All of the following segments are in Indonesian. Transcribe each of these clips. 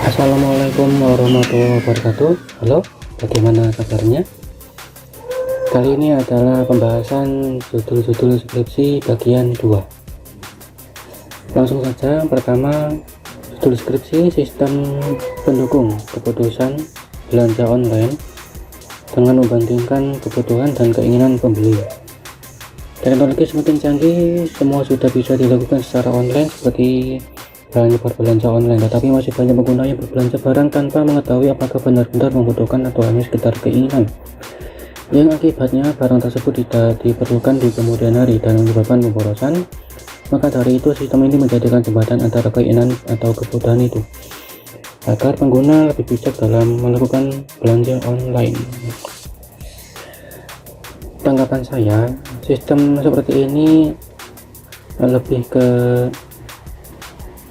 Assalamualaikum warahmatullahi wabarakatuh. Halo, bagaimana kabarnya? Kali ini adalah pembahasan judul-judul skripsi bagian 2. Langsung saja, pertama, judul skripsi sistem pendukung keputusan belanja online dengan membandingkan kebutuhan dan keinginan pembeli. Teknologi semakin canggih, semua sudah bisa dilakukan secara online seperti berbelanja online, tetapi masih banyak pengguna yang berbelanja barang tanpa mengetahui apakah benar-benar membutuhkan atau hanya sekedar keinginan, yang akibatnya barang tersebut tidak diperlukan di kemudian hari dan menyebabkan pemborosan. Maka dari itu, sistem ini menjadikan jembatan antara keinginan atau kebutuhan itu agar pengguna lebih bijak dalam melakukan belanja online. Tanggapan saya, sistem seperti ini lebih ke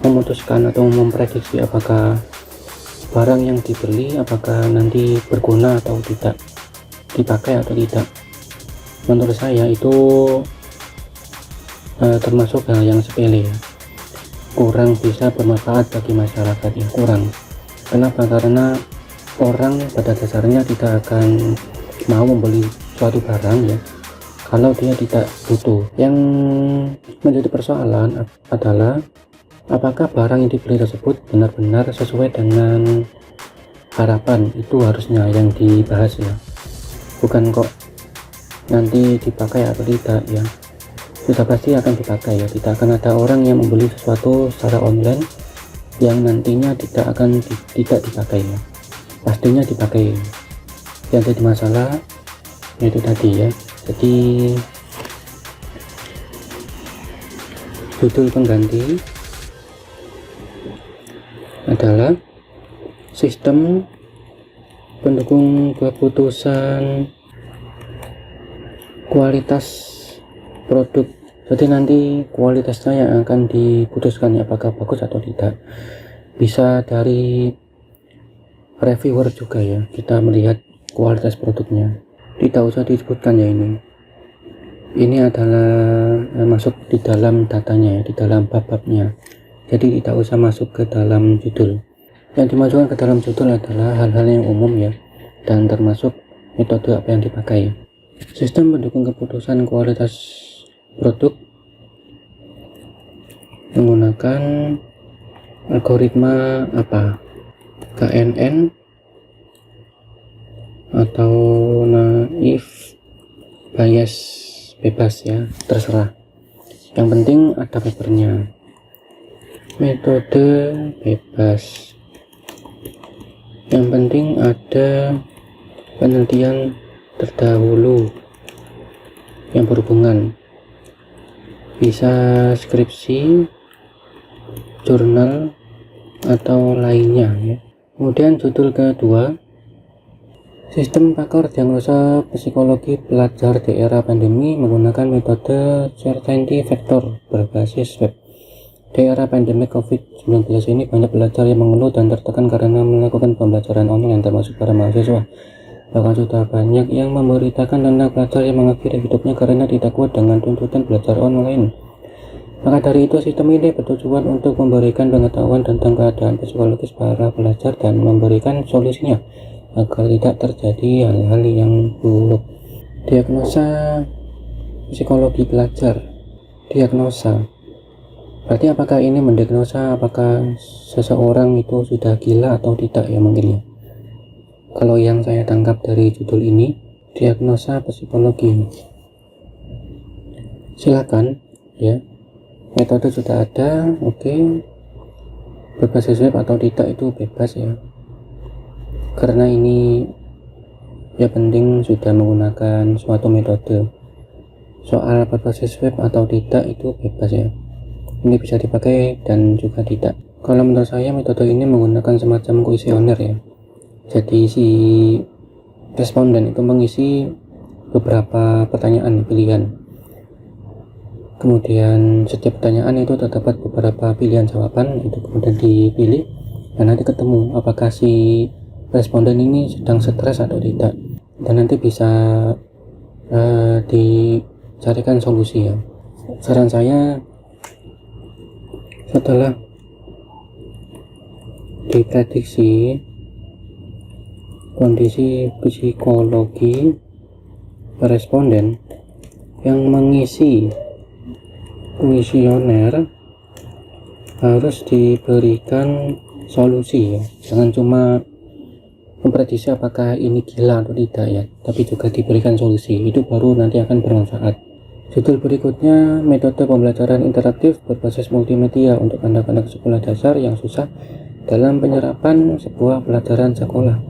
memutuskan atau memprediksi apakah barang yang dibeli apakah nanti berguna atau tidak, dipakai atau tidak. Menurut saya itu termasuk hal yang sepele ya, kurang bisa bermanfaat bagi masyarakat, ya kurang. Kenapa? Karena orang pada dasarnya tidak akan mau membeli suatu barang ya kalau dia tidak butuh. Yang menjadi persoalan adalah apakah barang yang dibeli tersebut benar-benar sesuai dengan harapan. Itu harusnya yang dibahas ya, bukan kok nanti dipakai atau tidak ya. Sudah pasti akan dipakai ya, tidak akan ada orang yang membeli sesuatu secara online yang nantinya tidak dipakai ya, pastinya dipakai. Yang jadi masalah itu tadi ya. Jadi judul pengganti adalah sistem pendukung keputusan kualitas produk. Jadi nanti kualitasnya yang akan diputuskan ya, apakah bagus atau tidak. Bisa dari reviewer juga ya, kita melihat kualitas produknya. Tidak usah disebutkan ya, ini adalah masuk di dalam datanya ya, di dalam bab-babnya. Jadi tidak usah masuk ke dalam judul. Yang dimasukkan ke dalam judul adalah hal-hal yang umum ya, dan termasuk metode apa yang dipakai. Sistem pendukung keputusan kualitas produk menggunakan algoritma apa? KNN atau naif bias, bebas ya, terserah. Yang penting ada papernya. Metode bebas, yang penting ada penelitian terdahulu yang berhubungan, bisa skripsi, jurnal atau lainnya ya. Kemudian judul kedua, sistem pakar diagnosa psikologi pelajar di era pandemi menggunakan metode certainty factor berbasis web. Di era pandemi COVID-19 ini, banyak pelajar yang mengeluh dan tertekan karena melakukan pembelajaran online, termasuk para mahasiswa. Bahkan sudah banyak yang memberitakan tentang pelajar yang mengakhiri hidupnya karena tidak kuat dengan tuntutan belajar online. Maka dari itu, sistem ini bertujuan untuk memberikan pengetahuan tentang keadaan psikologis para pelajar dan memberikan solusinya agar tidak terjadi hal-hal yang buruk. Diagnosa psikologi pelajar. Diagnosa berarti apakah ini mendiagnosa apakah seseorang itu sudah gila atau tidak ya, mungkin ya. Kalau yang saya tangkap dari judul ini, diagnosa psikologi. Silakan ya, metode sudah ada, oke. Berbasis web atau tidak itu bebas ya, karena ini ya penting sudah menggunakan suatu metode. Soal berbasis web atau tidak itu bebas ya, ini bisa dipakai dan juga tidak. Kalau menurut saya metode ini menggunakan semacam kuesioner ya. Jadi si responden itu mengisi beberapa pertanyaan pilihan. Kemudian setiap pertanyaan itu terdapat beberapa pilihan jawaban, itu kemudian dipilih dan nanti ketemu apakah si responden ini sedang stres atau tidak. Dan nanti bisa dicarikan solusi ya. Saran saya, setelah diprediksi kondisi psikologi responden yang mengisi kuesioner harus diberikan solusi ya. Jangan cuma memprediksi apakah ini gila atau tidak ya, tapi juga diberikan solusi. Itu baru nanti akan bermanfaat. Judul berikutnya, metode pembelajaran interaktif berbasis multimedia untuk anak-anak sekolah dasar yang susah dalam penyerapan sebuah pelajaran sekolah.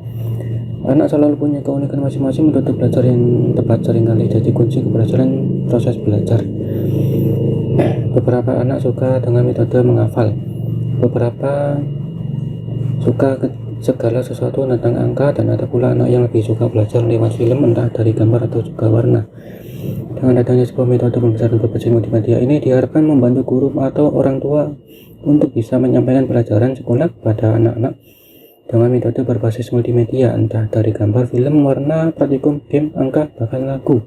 Anak selalu punya keunikan masing-masing. Metode belajar yang tepat seringkali jadi kunci keberhasilan proses belajar. Beberapa anak suka dengan metode menghafal, beberapa suka segala sesuatu tentang angka, dan ada pula anak yang lebih suka belajar lewat film, entah dari gambar atau juga warna. Dengan adanya sebuah metode pembelajaran berbasis multimedia ini diharapkan membantu guru atau orang tua untuk bisa menyampaikan pelajaran sekolah kepada anak-anak dengan metode berbasis multimedia, entah dari gambar, film, warna, praktikum, game, angka, bahkan lagu.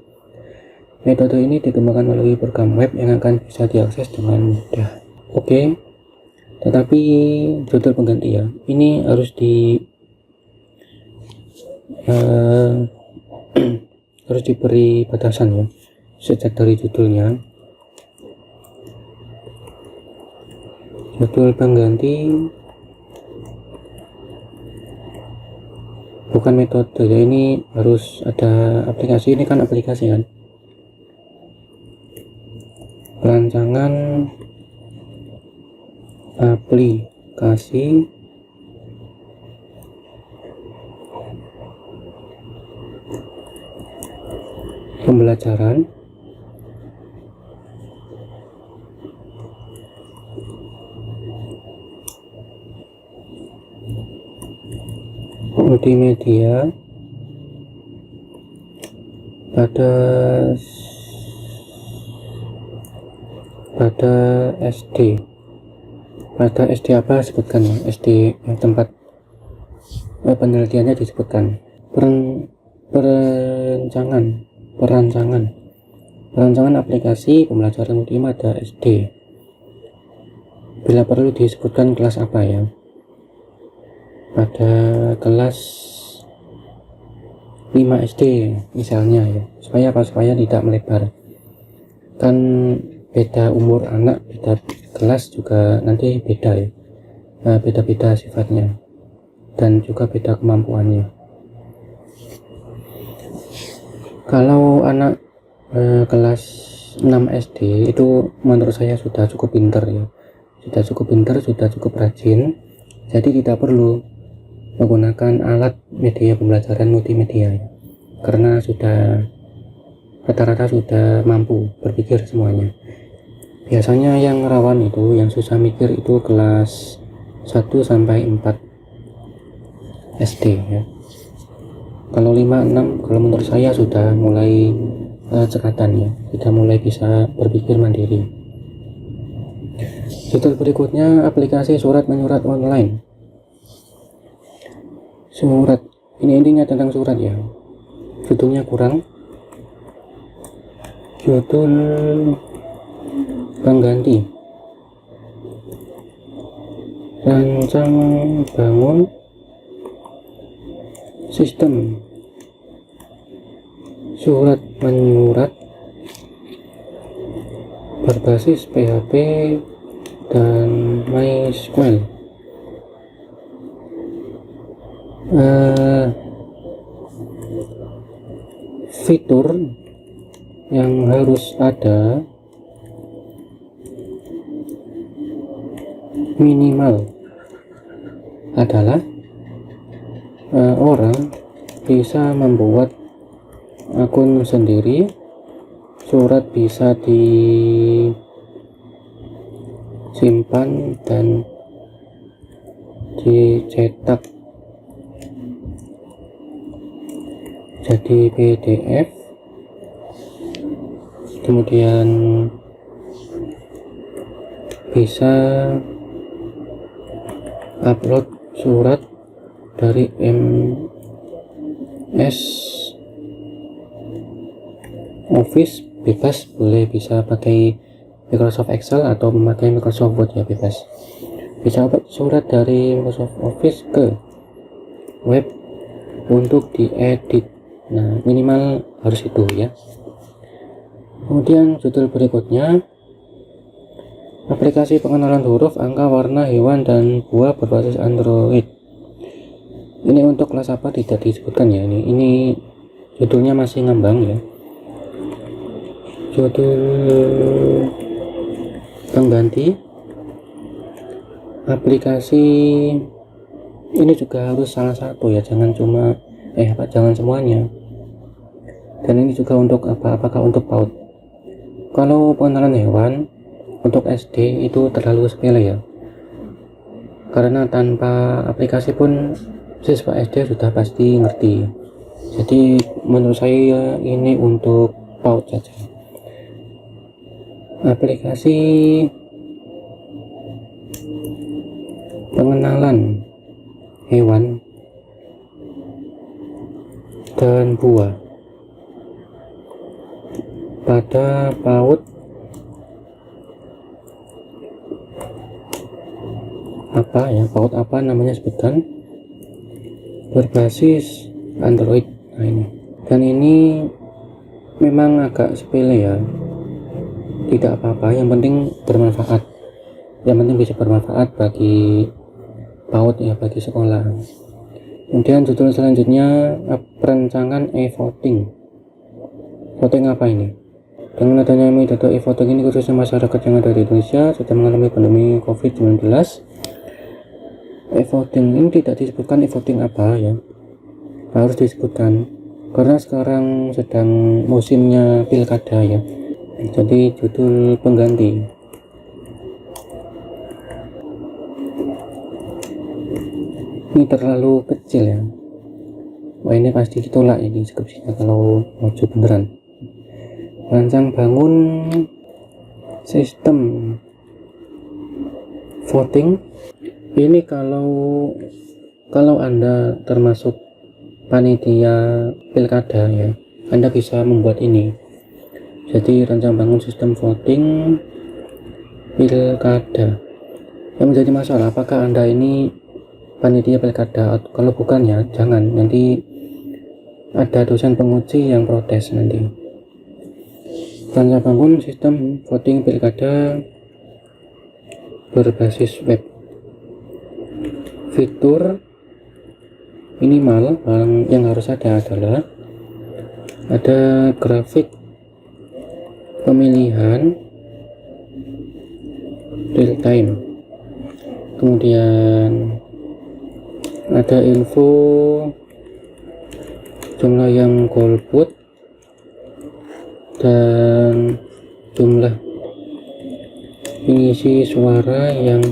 Metode ini dikembangkan melalui program web yang akan bisa diakses dengan mudah. Oke. Tetapi judul pengganti ya, ini harus harus diberi batasan ya, sejak dari judulnya. Judul pengganti bukan metode ya, ini harus ada aplikasi. Ini kan aplikasi kan, perancangan aplikasi pembelajaran multimedia pada SD. Pada SD apa sebutkan ya, SD yang tempat penelitiannya disebutkan. Perancangan aplikasi pembelajaran multimedia SD. Bila perlu disebutkan kelas apa ya, pada kelas 5 SD misalnya ya, supaya tidak melebar. Kan beda umur anak, beda kelas juga nanti beda ya, beda-beda sifatnya dan juga beda kemampuannya. Kalau anak kelas 6 SD itu menurut saya sudah cukup pintar ya, sudah cukup rajin, jadi tidak perlu menggunakan alat media pembelajaran multimedia ya, karena rata-rata sudah mampu berpikir semuanya. Biasanya yang rawan itu, yang susah mikir itu kelas 1 sampai 4 SD ya. Kalau 5, 6 kalau menurut saya sudah mulai cekatan ya, sudah mulai bisa berpikir mandiri. Judul berikutnya, aplikasi surat menyurat online. Surat, ini intinya tentang surat ya. Judulnya kurang. Judul pengganti, rancang bangun sistem surat menyurat berbasis PHP dan MySQL. Fitur yang harus ada minimal adalah orang bisa membuat akun sendiri, surat bisa disimpan dan dicetak jadi PDF, kemudian bisa upload surat dari MS Office bebas, boleh bisa pakai Microsoft Excel atau memakai Microsoft Word ya, bebas. bisa surat dari Microsoft Office ke web untuk diedit. Nah, minimal harus itu ya. Kemudian judul berikutnya, aplikasi pengenalan huruf, angka, warna, hewan, dan buah berbasis Android. Ini untuk kelas apa tidak disebutkan ya. Ini judulnya masih ngambang ya. Judul pengganti aplikasi ini juga harus salah satu ya, jangan cuma jangan semuanya. Dan ini juga untuk apakah untuk PAUD. Kalau pengenalan hewan untuk SD itu terlalu sepele ya, karena tanpa aplikasi pun siswa SD sudah pasti ngerti. Jadi menurut saya ini untuk PAUD saja. Aplikasi pengenalan hewan dan buah pada PAUD PAUD apa namanya sebutkan, berbasis Android. Nah, ini dan ini memang agak sepele ya, tidak apa-apa, yang penting bermanfaat, yang penting bisa bermanfaat bagi PAUD ya, bagi sekolah. Kemudian judul selanjutnya, perancangan e-voting. Voting apa ini? Dengan adanya metode e-voting ini, khususnya masyarakat yang ada di Indonesia sedang mengalami pandemi COVID-19, e-voting ini tidak disebutkan e-voting apa ya, harus disebutkan karena sekarang sedang musimnya pilkada ya. Jadi judul pengganti. Ini terlalu kecil ya. Wah, ini pasti ditolak ini skripsinya kalau maju beneran. Rancang bangun sistem voting. Ini kalau Anda termasuk panitia pilkada ya, Anda bisa membuat ini. Jadi rancang bangun sistem voting pilkada. Yang menjadi masalah, apakah Anda ini panitia pilkada? Kalau bukan ya jangan, nanti ada dosen penguji yang protes nanti. Rancang bangun sistem voting pilkada berbasis web. Fitur minimal yang harus ada adalah ada grafik pemilihan real time, kemudian ada info jumlah yang golput dan jumlah pengisi suara yang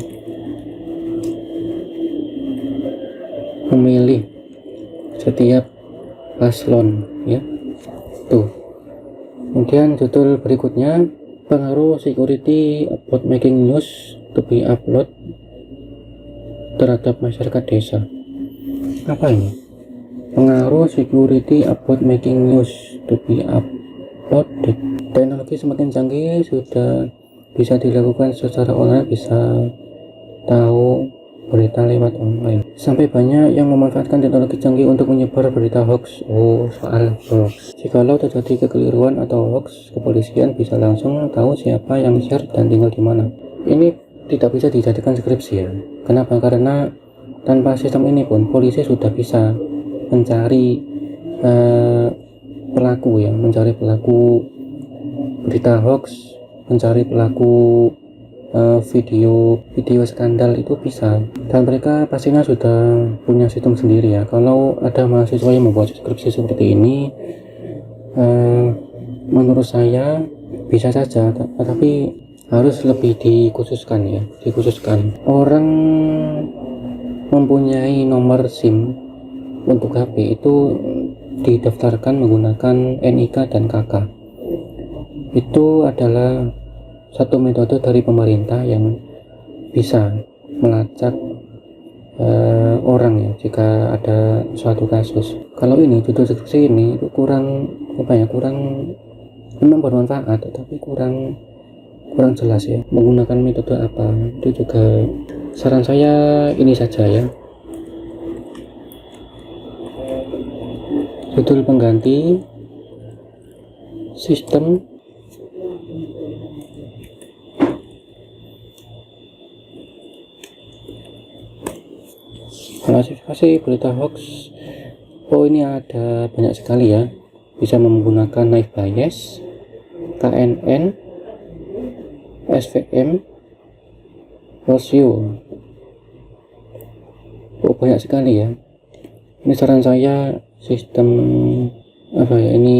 memilih setiap paslon ya. Tuh. Kemudian judul berikutnya, pengaruh security about making news to be upload terhadap masyarakat desa. Apa ini? Pengaruh security about making news to be uploaded. Teknologi semakin canggih, sudah bisa dilakukan secara online, bisa tahu berita lewat online. Sampai banyak yang memanfaatkan teknologi canggih untuk menyebar berita hoax. Soal hoax. Jikalau terjadi kekeliruan atau hoax, kepolisian bisa langsung tahu siapa yang share dan tinggal di mana. Ini tidak bisa dijadikan skripsi ya. Kenapa? Karena tanpa sistem ini pun polisi sudah bisa mencari mencari pelaku berita hoax, mencari pelaku video skandal, itu bisa, dan mereka pastinya sudah punya sistem sendiri ya. Kalau ada mahasiswa yang membuat skripsi seperti ini, menurut saya bisa saja, tapi harus lebih dikhususkan ya, orang mempunyai nomor SIM untuk HP itu didaftarkan menggunakan NIK dan KK. Itu adalah satu metode dari pemerintah yang bisa melacak orang ya jika ada suatu kasus. Kalau ini judul skripsi ini itu kurang memang bermanfaat, tapi kurang jelas ya, menggunakan metode apa. Itu juga Saran saya ini saja ya, judul pengganti, sistem, klasifikasi berita hoax. Oh, ini ada banyak sekali ya, bisa menggunakan knife bias, KNN, SVM, rasio. Oh, banyak sekali ya. Ini saran saya sistem apa ya, ini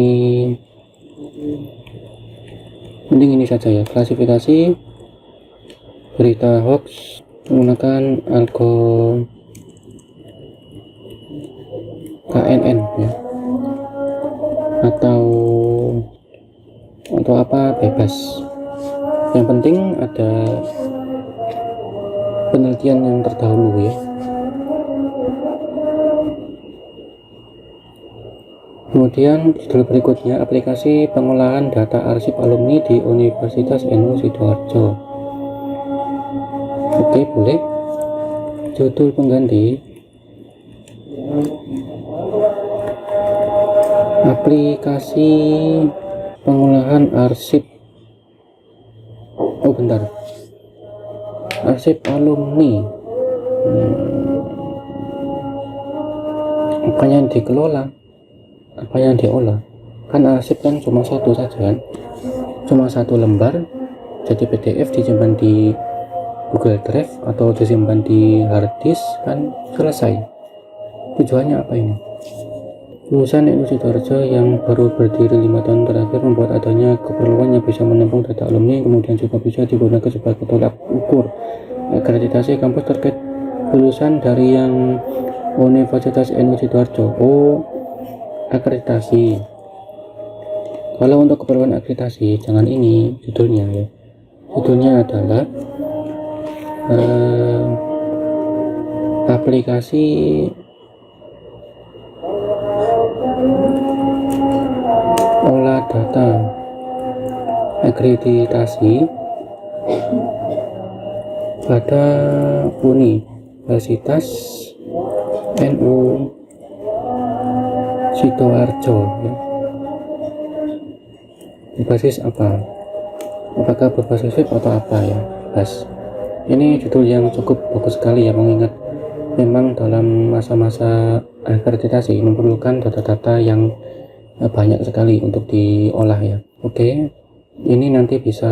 mending ini saja ya, klasifikasi berita hoax menggunakan algo KNN ya, atau apa, bebas. Yang penting ada penelitian yang terdahulu ya. Kemudian judul berikutnya, aplikasi pengolahan data arsip alumni di Universitas NU Sidoarjo. Oke, boleh. Judul pengganti, aplikasi pengolahan arsip, oh bentar, arsip alumni. Apa yang dikelola, apa yang diolah? Kan arsip kan cuma satu saja kan, cuma satu lembar, jadi PDF disimpan di Google Drive atau disimpan di hard disk, kan selesai. Tujuannya apa ini? Lulusan NU Sidoarjo yang baru berdiri 5 tahun terakhir membuat adanya keperluan yang bisa menampung data alumni, kemudian juga bisa digunakan sebagai tolak ukur akreditasi kampus terkait lulusan dari yang Universitas NU Sidoarjo. Oh, akreditasi. Kalau untuk keperluan akreditasi, jangan ini judulnya ya. Judulnya adalah aplikasi olah data akreditasi pada Universitas NU Sidoarjo ya. Berbasis apa? Apakah berbasis web atau apa ya? Bebas. Ini judul yang cukup bagus sekali ya, mengingat memang dalam masa-masa akreditasi memerlukan data-data yang banyak sekali untuk diolah ya. Oke, ini nanti bisa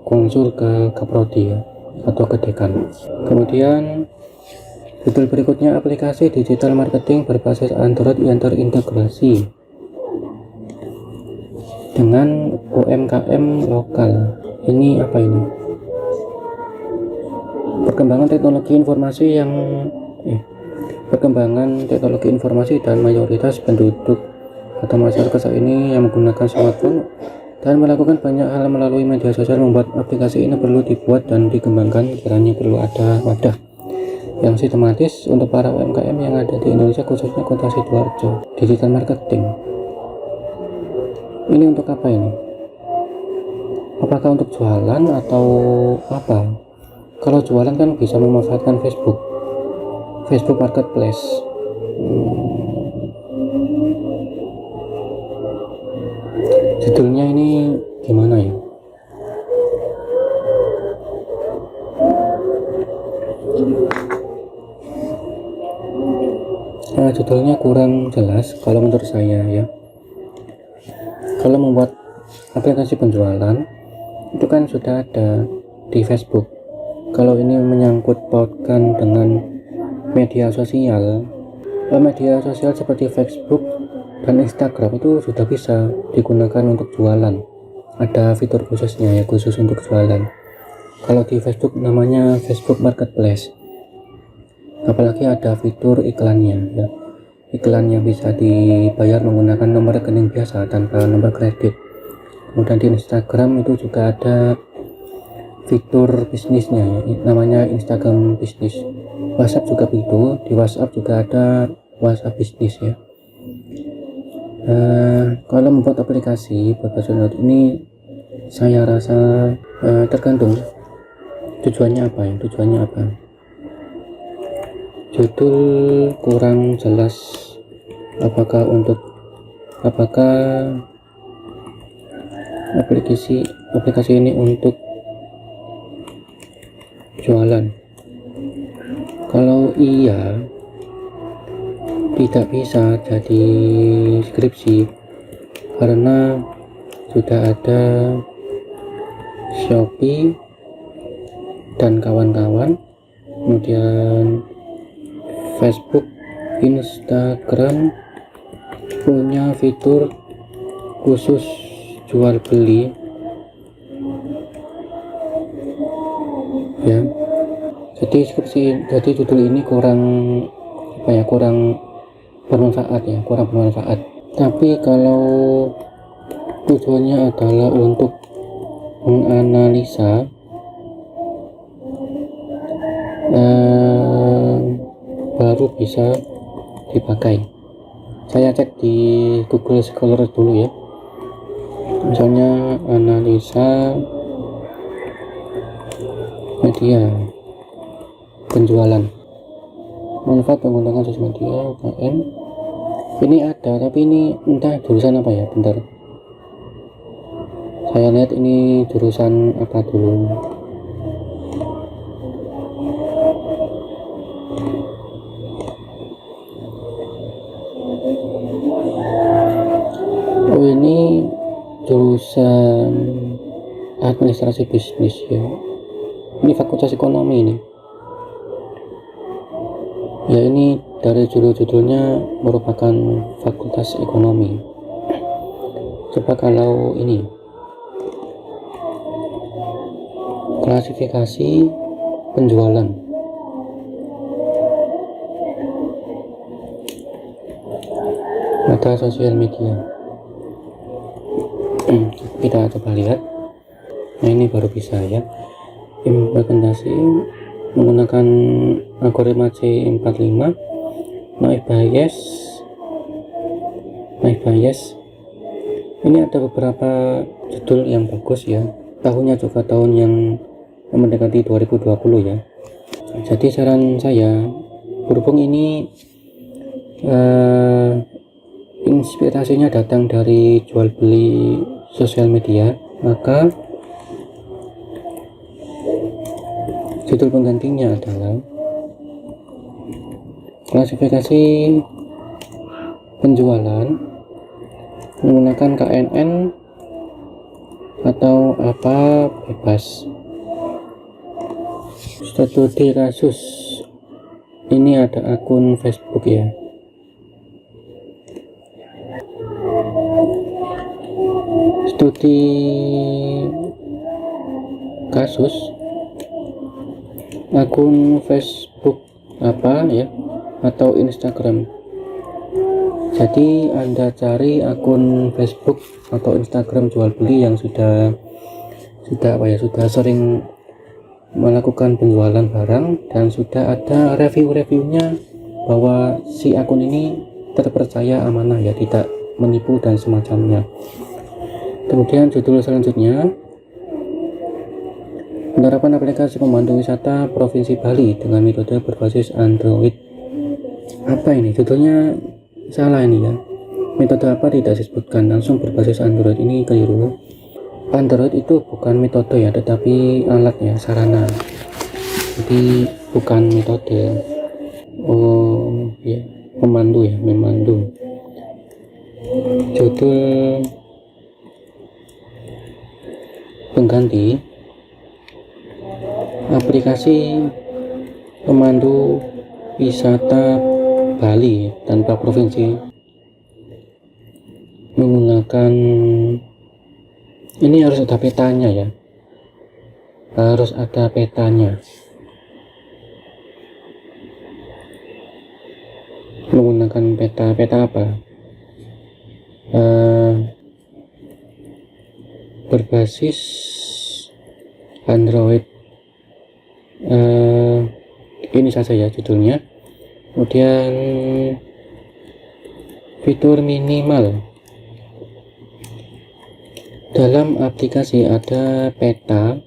konsul ke Kaprodi ya, atau ke dekan. Kemudian judul berikutnya, aplikasi digital marketing berbasis Android yang terintegrasi dengan UMKM lokal. Ini apa ini? Perkembangan teknologi informasi dan mayoritas penduduk atau masyarakat saat ini yang menggunakan smartphone dan melakukan banyak hal melalui media sosial membuat aplikasi ini perlu dibuat dan dikembangkan. Kiranya perlu ada wadah yang sistematis untuk para UMKM yang ada di Indonesia, khususnya kota Sidoarjo. Digital marketing ini untuk apa ini? Apakah untuk jualan atau apa? Kalau jualan kan bisa memanfaatkan Facebook Marketplace. Judulnya ini gimana ya? Judulnya kurang jelas kalau menurut saya ya. Kalau membuat aplikasi penjualan itu kan sudah ada di Facebook. Kalau ini menyangkut pautkan dengan media sosial seperti Facebook dan Instagram itu sudah bisa digunakan untuk jualan. Ada fitur khususnya ya, khusus untuk jualan. Kalau di Facebook namanya Facebook Marketplace. Apalagi ada fitur iklannya ya. Iklan yang bisa dibayar menggunakan nomor rekening biasa tanpa nomor kredit. Kemudian di Instagram itu juga ada fitur bisnisnya ya, namanya Instagram bisnis. WhatsApp juga begitu, di WhatsApp juga ada WhatsApp bisnis ya. Kalau membuat aplikasi berbasis Android ini saya rasa tergantung tujuannya apa ya, judul kurang jelas, apakah aplikasi ini untuk jualan. Kalau iya, tidak bisa jadi skripsi karena sudah ada Shopee dan kawan-kawan, kemudian Facebook, Instagram punya fitur khusus jual beli ya. Jadi judul ini kurang bermanfaat. Tapi kalau tujuannya adalah untuk menganalisa baru bisa dipakai. Saya cek di Google Scholar dulu ya, misalnya analisa media penjualan, manfaat menggunakan sosial media UKM. Ini ada, tapi ini entah jurusan apa ya, bentar saya lihat ini jurusan apa dulu. Oh, ini jurusan administrasi bisnis ya, ini fakultas ekonomi ini ya. Ini dari judul-judulnya merupakan fakultas ekonomi. Coba kalau ini klasifikasi penjualan, ada sosial media. Kita coba lihat. Nah, ini baru bisa ya, implementasi menggunakan algoritma C45, noise bias. Ini ada beberapa judul yang bagus ya, tahunnya juga tahun yang mendekati 2020 ya. Jadi saran saya, berhubung ini inspirasinya datang dari jual beli sosial media, maka judul penggantinya adalah klasifikasi penjualan menggunakan KNN atau apa bebas. Studi kasus, ini ada akun Facebook ya. Studi kasus, akun Facebook apa ya, atau Instagram. Jadi Anda cari akun Facebook atau Instagram jual beli yang sudah sering melakukan penjualan barang dan sudah ada review-reviewnya bahwa si akun ini terpercaya, amanah ya, tidak menipu dan semacamnya. Kemudian judul selanjutnya, penerapan aplikasi pemandu wisata Provinsi Bali dengan metode berbasis Android. Apa ini judulnya? Salah ini ya, metode apa tidak disebutkan, langsung berbasis Android. Ini keliru. Android itu bukan metode ya, tetapi alat ya, sarana. Jadi bukan metode. Oh ya, memandu. Judul pengganti, aplikasi pemandu wisata Bali tanpa provinsi menggunakan, ini harus ada petanya ya, menggunakan peta apa, berbasis Android. Ini saja ya judulnya. Kemudian fitur minimal, dalam aplikasi ada peta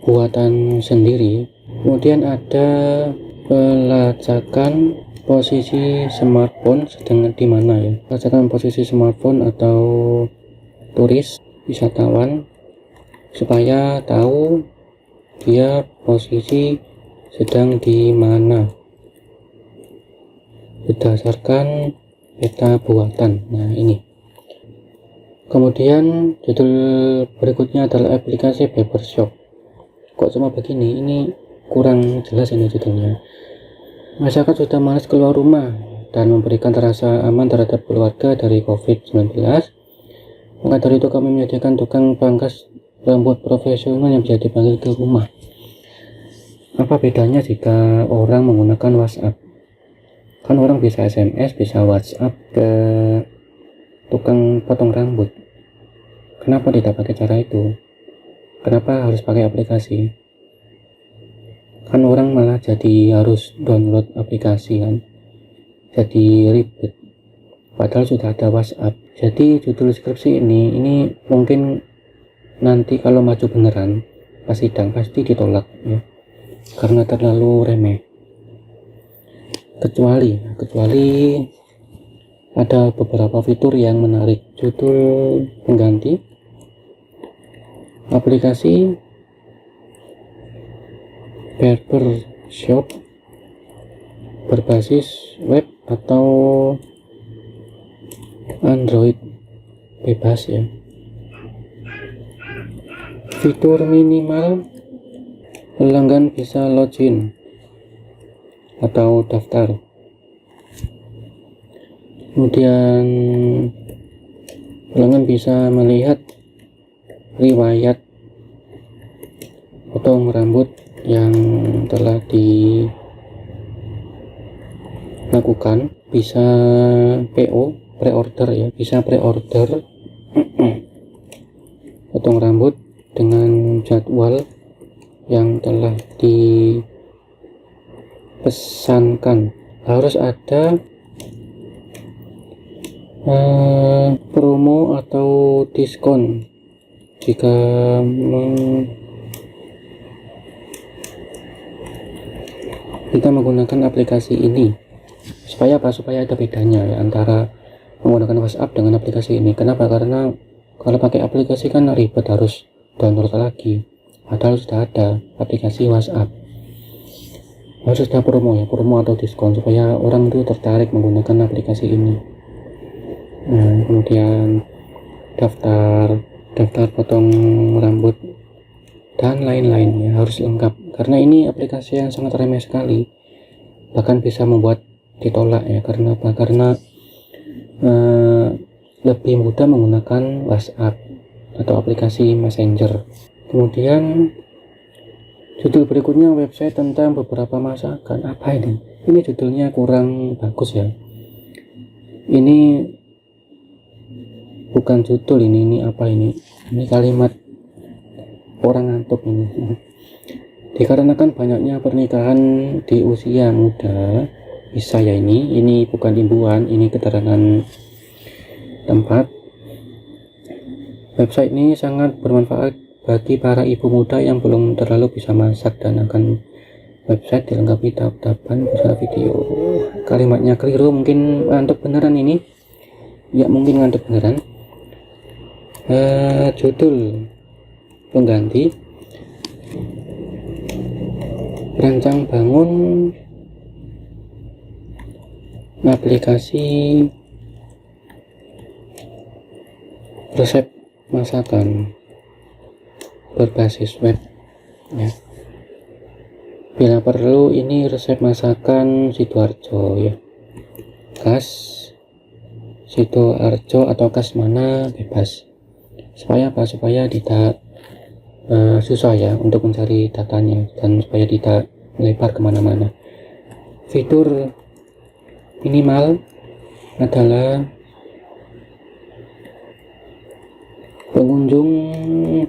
buatan sendiri, kemudian ada pelacakan posisi smartphone sedang di mana ya. Pelacakan posisi smartphone atau turis wisatawan supaya tahu dia posisi sedang di mana berdasarkan peta buatan. Nah ini. Kemudian judul berikutnya adalah aplikasi Papershop. Kok cuma begini? Ini kurang jelas ini judulnya. Masyarakat sudah malas keluar rumah dan memberikan rasa aman terhadap keluarga dari COVID-19. Maka dari itu kami menyediakan tukang pangkas rambut profesional yang bisa dipanggil ke rumah. Apa bedanya jika orang menggunakan WhatsApp? Kan orang bisa SMS, bisa WhatsApp ke tukang potong rambut. Kenapa tidak pakai cara itu? Kenapa harus pakai aplikasi? Kan orang malah jadi harus download aplikasi kan, jadi ribet, padahal sudah ada WhatsApp. Jadi judul skripsi ini mungkin nanti kalau maju beneran pas sidang pasti ditolak ya, karena terlalu remeh. Kecuali ada beberapa fitur yang menarik. Judul pengganti aplikasi Papershop berbasis web atau Android bebas ya. Fitur minimal, pelanggan bisa login atau daftar. Kemudian pelanggan bisa melihat riwayat potong rambut yang telah dilakukan, bisa PO, pre-order ya, bisa pre-order potong rambut dengan jadwal yang telah dipesankan. Harus ada promo atau diskon jika kita menggunakan aplikasi ini. Supaya ada bedanya ya antara menggunakan WhatsApp dengan aplikasi ini. Kenapa? Karena kalau pakai aplikasi kan ribet, harus download lagi, padahal sudah ada aplikasi WhatsApp. Harus ada promo atau diskon supaya orang itu tertarik menggunakan aplikasi ini. Nah, kemudian daftar potong rambut dan lain-lain ya, harus lengkap, karena ini aplikasi yang sangat remeh sekali, bahkan bisa membuat ditolak ya. Karena apa? Karena lebih mudah menggunakan WhatsApp atau aplikasi Messenger. Kemudian judul berikutnya website tentang beberapa masakan. Apa ini? Ini judulnya kurang bagus ya. Ini bukan judul, ini apa ini? Ini kalimat orang ngantuk ini. Dikarenakan banyaknya pernikahan di usia muda, bisa ya ini bukan imbuhan, ini keterangan tempat. Website ini sangat bermanfaat bagi para ibu muda yang belum terlalu bisa masak dan akan website dilengkapi tab-taban beserta video. Kalimatnya keliru, mungkin ngantuk beneran ini. Ya mungkin ngantuk beneran. Judul pengganti, rancang bangun aplikasi resep masakan berbasis web ya. Bila perlu ini resep masakan Sidoarjo ya, khas Sidoarjo atau khas mana bebas. Supaya apa? Supaya tidak susah ya untuk mencari datanya, dan supaya tidak melebar kemana-mana. Fitur minimal adalah pengunjung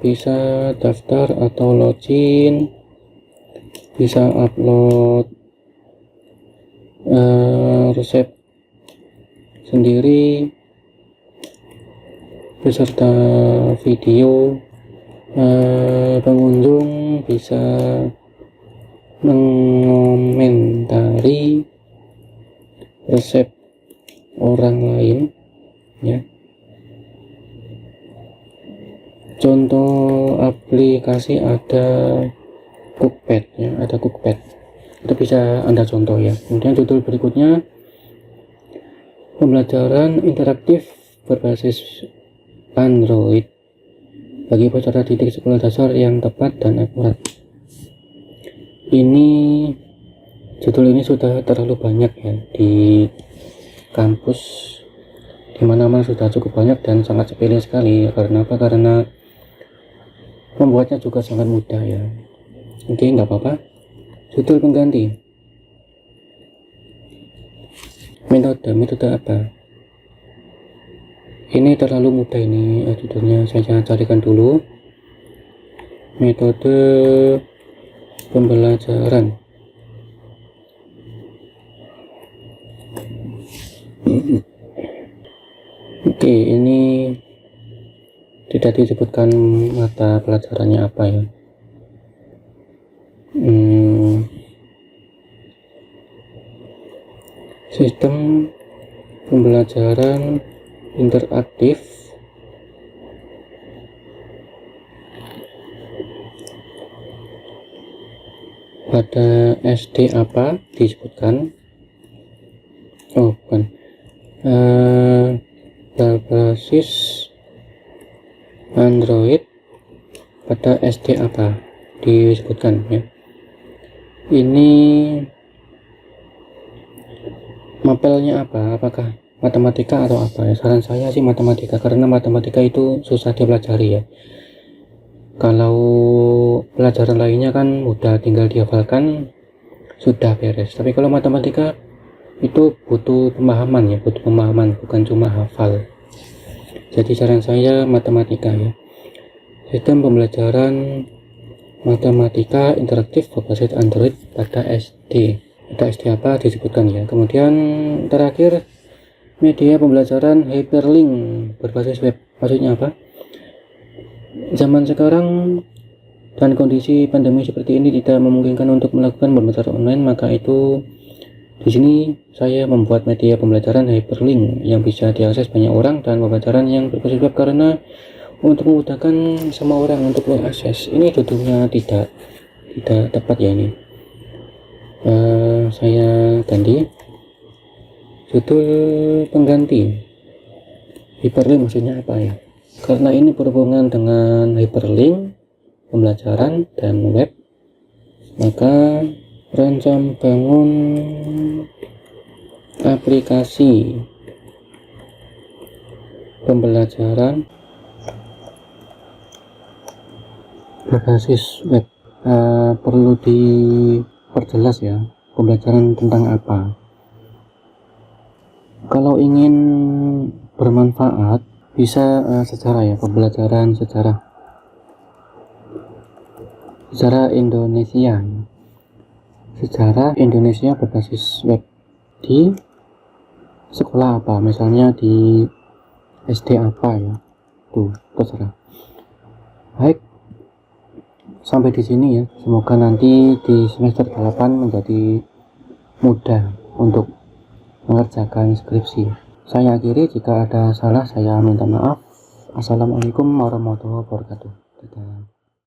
bisa daftar atau login, bisa upload resep sendiri beserta video. Pengunjung bisa mengomentari resep orang lain ya. Contoh aplikasi ada Cookpad ya, ada Cookpad. Itu bisa Anda contoh ya. Kemudian judul berikutnya pembelajaran interaktif berbasis Android bagi peserta didik sekolah dasar yang tepat dan akurat. Ini judul ini sudah terlalu banyak ya di kampus, dimana-mana sudah cukup banyak dan sangat sepele sekali. Karena apa? Karena membuatnya juga sangat mudah ya. Oke, nggak apa-apa. Judul pengganti. Metode apa? Ini terlalu mudah ini judulnya. Saya carikan dulu. Metode pembelajaran. Oke, ini tidak disebutkan mata pelajarannya apa ya. Sistem pembelajaran interaktif pada SD apa disebutkan? Oh bukan, berbasis Android pada SD apa disebutkan ya. Ini mapelnya apa? Apakah matematika atau apa ya? Saran saya sih matematika, karena matematika itu susah dipelajari ya. Kalau pelajaran lainnya kan mudah, tinggal dihafalkan sudah beres. Tapi kalau matematika itu butuh pemahaman ya, butuh pemahaman, bukan cuma hafal. Jadi saran saya matematika ya. Sistem pembelajaran matematika interaktif berbasis Android pada SD. Pada SD apa disebutkan ya. Kemudian terakhir, media pembelajaran hyperlink berbasis web. Maksudnya apa? Zaman sekarang dan kondisi pandemi seperti ini tidak memungkinkan untuk melakukan pembelajaran online, maka itu di sini saya membuat media pembelajaran hyperlink yang bisa diakses banyak orang dan pembelajaran yang berbasis web, karena untuk memudahkan semua orang untuk mengakses. Ini judulnya tidak tepat ya ini. Saya ganti judul pengganti. Hyperlink maksudnya apa ya? Karena ini berhubungan dengan hyperlink, pembelajaran dan web, maka rancang bangun aplikasi pembelajaran berbasis web. Perlu diperjelas ya, pembelajaran tentang apa. Kalau ingin bermanfaat bisa sejarah ya, pembelajaran sejarah Indonesia, sejarah Indonesia berbasis web di sekolah apa, misalnya di SD apa ya, tuh terserah. Baik, sampai di sini ya. Semoga nanti di semester 8 menjadi mudah untuk mengerjakan skripsi. Saya akhiri, jika ada salah saya minta maaf. Assalamualaikum warahmatullahi wabarakatuh. Dadah.